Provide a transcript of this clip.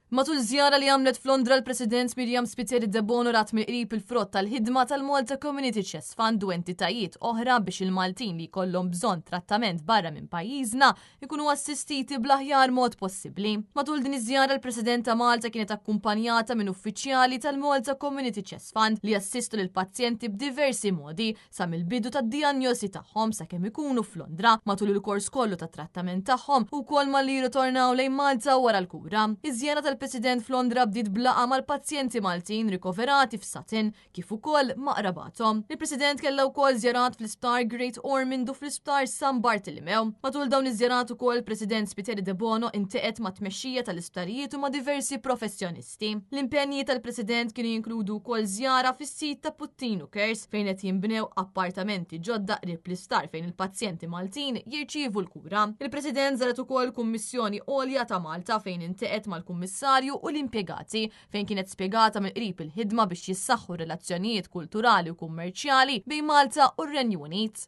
Matul żjara li għamlet f'Londra l-President Miriam Spiteri de Bono rat mill-qrib il-frott tal-ħidma tal-Malta Community Chest Fund u entitajiet oħra biex il-Maltin li jkollhom bżonn trattament barra minn pajjiżna ikunu assistiti bl-aħjar mod possibbli. Matul din iż-żjara l-President ta' Malta kienet akkumpanjata minn uffiċjali tal-Malta Community Chest Fund li jassistu lil pazjenti b'diversi modi sa mill-bidu tad-dijanjosi tagħhom sakemm ikunu f'Londra matul il-kors kollu tat trattament tagħhom u wkoll ma li jirritornaw lejn Malta wara l-kura. Iż-żjara tal-President f'Londra bdiet blaqa mal-pazjenti Maltin rikoverati f'Sutton kif ukoll ma' qrabathom. Il-President kellha wkoll żjarat fl-Isptar Great Ormond u fl-Isptar San Bartolomeo. Matul dawn iż-żjarat ukoll President Spiteri de Bono intieqed ma' tmexxija tal-isptarijiet u ma' diversi professjonisti. L-impenji tal-President kienu jinkludu wkoll żjara fis-sit ta' Puttinu Kers fejn qed jinbnew appartamenti ġodda qrib l-isptar fejn il-pazjenti Maltin jirċievu l-kura. Il-President żaret ukoll kummissjoni għolja ta' Malta fejn intieqed mal-Kummissarju u l-impjegati fejn kienet spjegata mill-qrib il-ħidma biex jissaħħu relazzjonijiet kulturali u kummerċjali bejn Malta u r-Renju Unit.